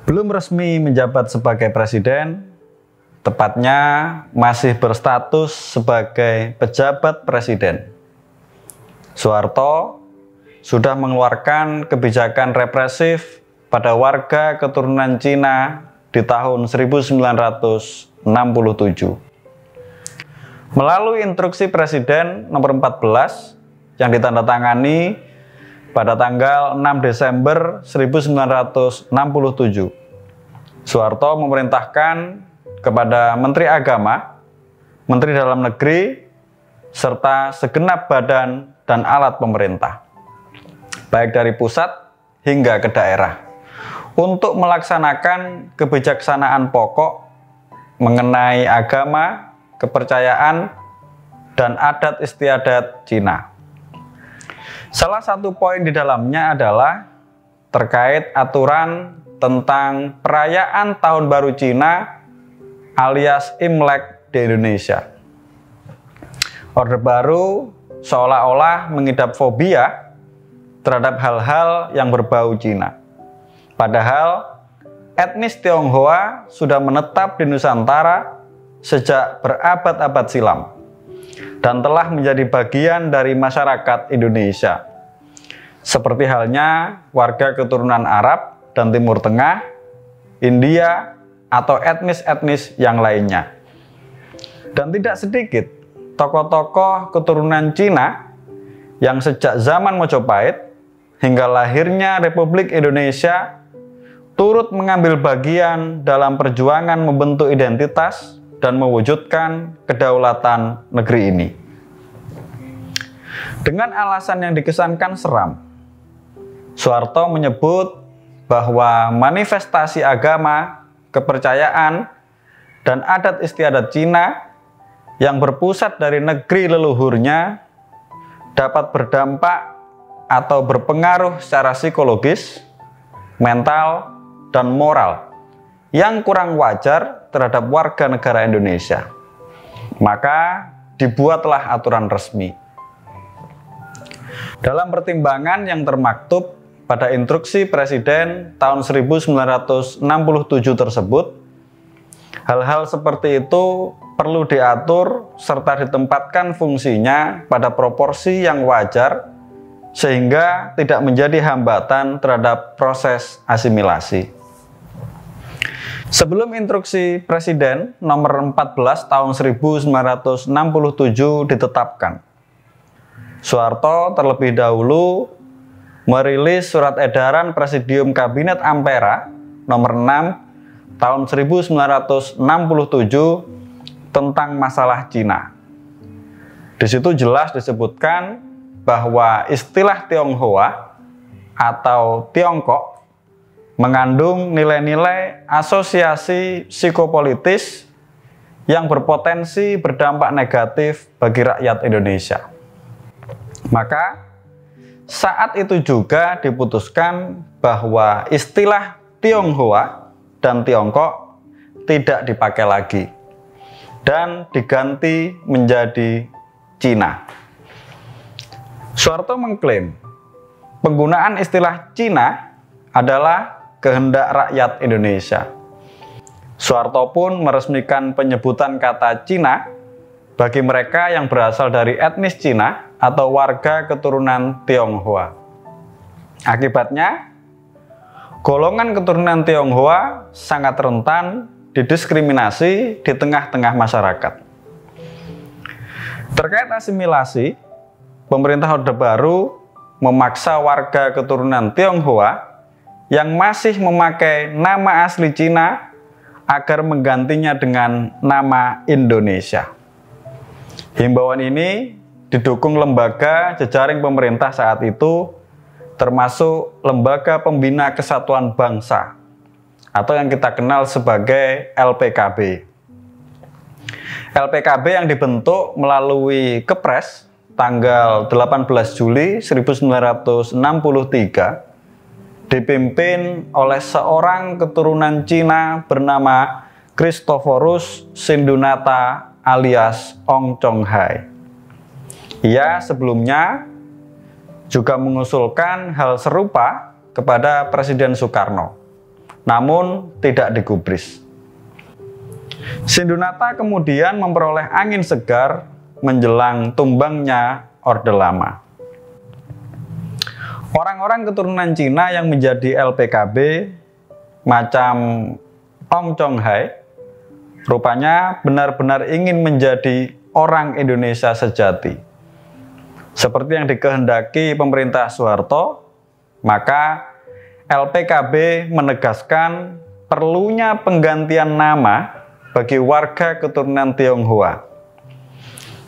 Belum resmi menjabat sebagai presiden, tepatnya masih berstatus sebagai pejabat presiden. Soeharto sudah mengeluarkan kebijakan represif pada warga keturunan Cina di tahun 1967. Melalui instruksi Presiden nomor 14 yang ditandatangani pada tanggal 6 Desember 1967, Soeharto memerintahkan kepada Menteri Agama, Menteri Dalam Negeri, serta segenap badan dan alat pemerintah, baik dari pusat hingga ke daerah, untuk melaksanakan kebijaksanaan pokok mengenai agama, kepercayaan, dan adat istiadat Cina. Salah satu poin di dalamnya adalah terkait aturan tentang perayaan Tahun Baru Cina alias Imlek di Indonesia. Orde Baru seolah-olah mengidap fobia terhadap hal-hal yang berbau Cina. Padahal etnis Tionghoa sudah menetap di Nusantara sejak berabad-abad silam dan telah menjadi bagian dari masyarakat Indonesia, seperti halnya warga keturunan Arab dan Timur Tengah, India, atau etnis-etnis yang lainnya. Dan tidak sedikit tokoh-tokoh keturunan Cina yang sejak zaman Mojopahit hingga lahirnya Republik Indonesia turut mengambil bagian dalam perjuangan membentuk identitas dan mewujudkan kedaulatan negeri ini. Dengan alasan yang dikesankan seram, Soeharto menyebut bahwa manifestasi agama, kepercayaan, dan adat istiadat Cina yang berpusat dari negeri leluhurnya dapat berdampak atau berpengaruh secara psikologis, mental, dan moral yang kurang wajar terhadap warga negara Indonesia. Maka dibuatlah aturan resmi. Dalam pertimbangan yang termaktub pada instruksi Presiden tahun 1967 tersebut, hal-hal seperti itu perlu diatur serta ditempatkan fungsinya pada proporsi yang wajar sehingga tidak menjadi hambatan terhadap proses asimilasi. Sebelum instruksi Presiden nomor 14 tahun 1967 ditetapkan, Soeharto terlebih dahulu merilis surat edaran Presidium Kabinet Ampera nomor 6 tahun 1967 tentang masalah Cina. Di situ jelas disebutkan bahwa istilah Tionghoa atau Tiongkok mengandung nilai-nilai asosiasi psikopolitis yang berpotensi berdampak negatif bagi rakyat Indonesia. Maka saat itu juga diputuskan bahwa istilah Tionghoa dan Tiongkok tidak dipakai lagi dan diganti menjadi Cina. Soeharto mengklaim penggunaan istilah Cina adalah kehendak rakyat Indonesia. Soeharto pun meresmikan penyebutan kata Cina bagi mereka yang berasal dari etnis Cina atau warga keturunan Tionghoa. Akibatnya, golongan keturunan Tionghoa sangat rentan didiskriminasi di tengah-tengah masyarakat. Terkait asimilasi, pemerintah Orde Baru memaksa warga keturunan Tionghoa yang masih memakai nama asli Cina agar menggantinya dengan nama Indonesia. Himbauan ini didukung lembaga jejaring pemerintah saat itu, termasuk Lembaga Pembina Kesatuan Bangsa atau yang kita kenal sebagai LPKB. LPKB yang dibentuk melalui Kepres tanggal 18 Juli 1963 dipimpin oleh seorang keturunan Cina bernama Christophorus Sindunata alias Ong Chong Hai. Ia sebelumnya juga mengusulkan hal serupa kepada Presiden Soekarno namun tidak digubris. Sindunata kemudian memperoleh angin segar menjelang tumbangnya Orde Lama. Orang-orang keturunan Cina yang menjadi LPKB macam Ong Chong Hai rupanya benar-benar ingin menjadi orang Indonesia sejati. Seperti yang dikehendaki pemerintah Soeharto, maka LPKB menegaskan perlunya penggantian nama bagi warga keturunan Tionghoa.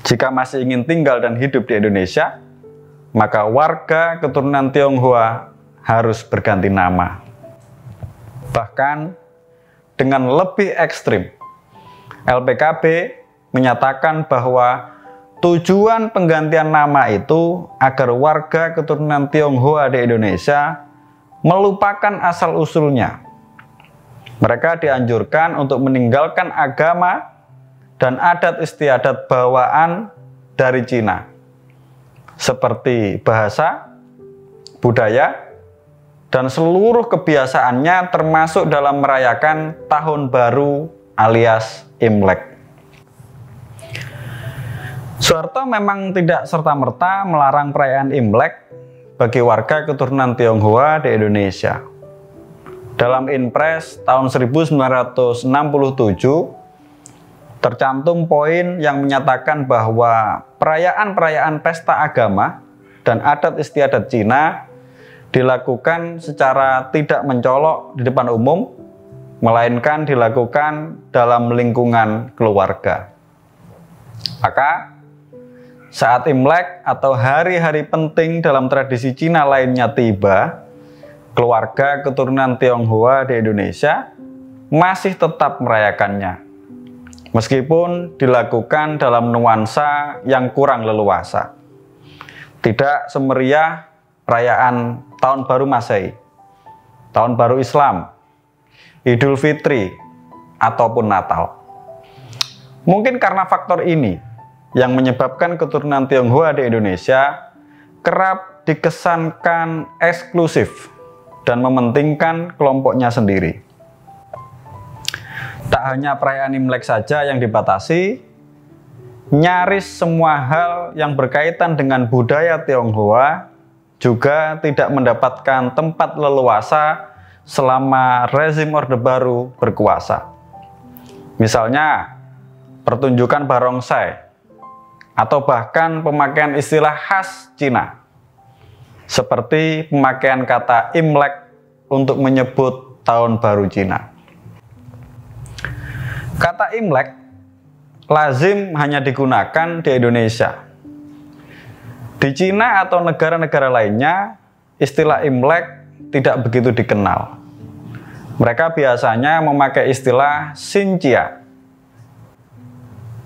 Jika masih ingin tinggal dan hidup di Indonesia, maka warga keturunan Tionghoa harus berganti nama. Bahkan dengan lebih ekstrim, LPKB menyatakan bahwa tujuan penggantian nama itu agar warga keturunan Tionghoa di Indonesia melupakan asal-usulnya. Mereka dianjurkan untuk meninggalkan agama dan adat istiadat bawaan dari Cina, seperti bahasa, budaya, dan seluruh kebiasaannya termasuk dalam merayakan Tahun Baru alias Imlek. Soeharto memang tidak serta-merta melarang perayaan Imlek bagi warga keturunan Tionghoa di Indonesia. Dalam Inpres tahun 1967, tercantum poin yang menyatakan bahwa perayaan-perayaan pesta agama dan adat istiadat Cina dilakukan secara tidak mencolok di depan umum, melainkan dilakukan dalam lingkungan keluarga. Maka, saat Imlek atau hari-hari penting dalam tradisi Cina lainnya tiba, keluarga keturunan Tionghoa di Indonesia masih tetap merayakannya, meskipun dilakukan dalam nuansa yang kurang leluasa. Tidak semeriah perayaan Tahun Baru Masehi, Tahun Baru Islam, Idul Fitri, ataupun Natal. Mungkin karena faktor ini yang menyebabkan keturunan Tionghoa di Indonesia kerap dikesankan eksklusif dan mementingkan kelompoknya sendiri. Tak hanya perayaan Imlek saja yang dibatasi, nyaris semua hal yang berkaitan dengan budaya Tionghoa juga tidak mendapatkan tempat leluasa selama rezim Orde Baru berkuasa. Misalnya, pertunjukan barongsai, atau bahkan pemakaian istilah khas Cina, seperti pemakaian kata Imlek untuk menyebut Tahun Baru Cina. Kata Imlek lazim hanya digunakan di Indonesia. Di Cina atau negara-negara lainnya, istilah Imlek tidak begitu dikenal. Mereka biasanya memakai istilah Xinjia.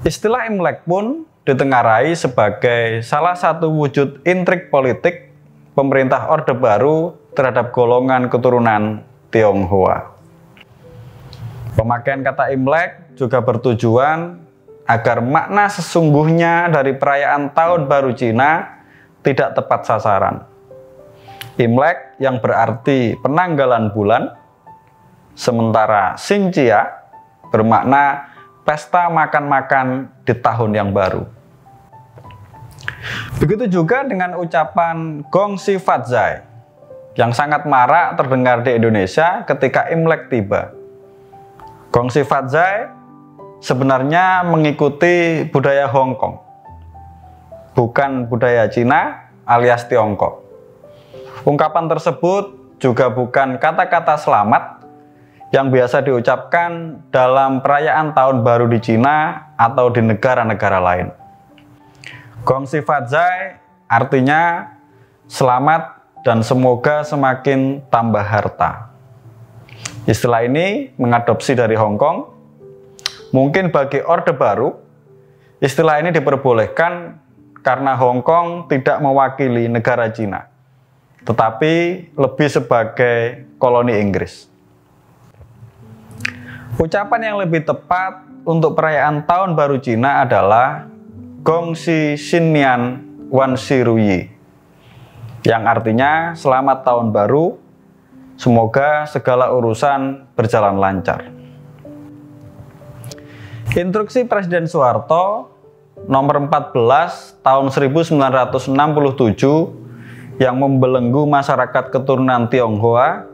Istilah Imlek pun ditengarai sebagai salah satu wujud intrik politik pemerintah Orde Baru terhadap golongan keturunan Tionghoa. Pemakaian kata Imlek juga bertujuan agar makna sesungguhnya dari perayaan Tahun Baru Cina tidak tepat sasaran. Imlek yang berarti penanggalan bulan, sementara Xinjia bermakna pesta makan-makan di tahun yang baru. Begitu juga dengan ucapan Gongxi Fadzai yang sangat marak terdengar di Indonesia ketika Imlek tiba. Gongxi Fadzai sebenarnya mengikuti budaya Hong Kong, bukan budaya Cina alias Tiongkok. Ungkapan tersebut juga bukan kata-kata selamat yang biasa diucapkan dalam perayaan Tahun Baru di Cina atau di negara-negara lain. Gongxi Fadzai artinya selamat dan semoga semakin tambah harta. Istilah ini mengadopsi dari Hong Kong. Mungkin bagi Orde Baru, istilah ini diperbolehkan karena Hong Kong tidak mewakili negara Cina, tetapi lebih sebagai koloni Inggris. Ucapan yang lebih tepat untuk perayaan Tahun Baru Cina adalah Gongxi Xinnian Wan Shi Ruyi, yang artinya selamat tahun baru, Semoga segala urusan berjalan lancar. Instruksi Presiden Soeharto nomor 14 tahun 1967 yang membelenggu masyarakat keturunan Tionghoa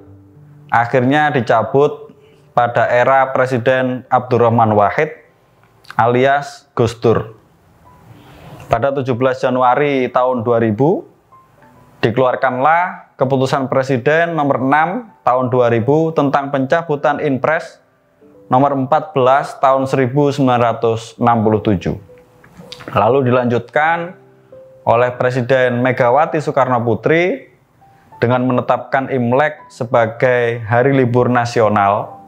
akhirnya dicabut pada era Presiden Abdurrahman Wahid alias Gus Dur. Pada 17 Januari tahun 2000 dikeluarkanlah Keputusan Presiden nomor 6 tahun 2000 tentang pencabutan Inpres nomor 14 tahun 1967. Lalu dilanjutkan oleh Presiden Megawati Soekarno Putri dengan menetapkan Imlek sebagai hari libur nasional.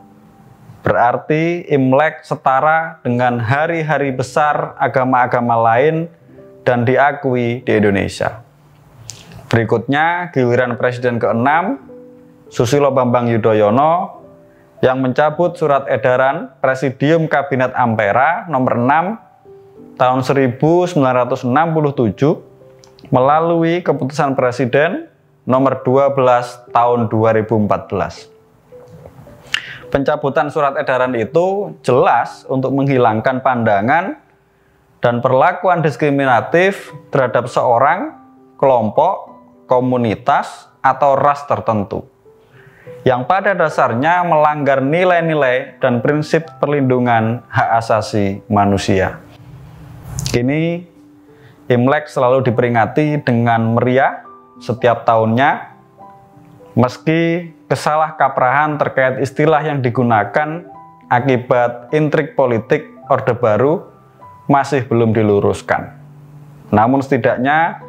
Berarti Imlek setara dengan hari-hari besar agama-agama lain dan diakui di Indonesia. Berikutnya giliran Presiden ke-6 Susilo Bambang Yudhoyono yang mencabut surat edaran Presidium Kabinet Ampera nomor 6 tahun 1967 melalui Keputusan Presiden nomor 12 tahun 2014. Pencabutan surat edaran itu jelas untuk menghilangkan pandangan dan perlakuan diskriminatif terhadap seorang, kelompok, komunitas, atau ras tertentu yang pada dasarnya melanggar nilai-nilai dan prinsip perlindungan hak asasi manusia. Kini Imlek selalu diperingati dengan meriah setiap tahunnya, meski kesalahkaprahan terkait istilah yang digunakan akibat intrik politik Orde Baru masih belum diluruskan. Namun setidaknya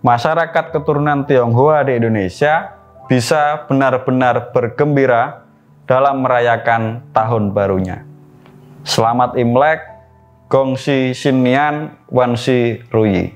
masyarakat keturunan Tionghoa di Indonesia bisa benar-benar bergembira dalam merayakan tahun barunya. Selamat Imlek, Gongsi Shinnian Wansi Ruyi.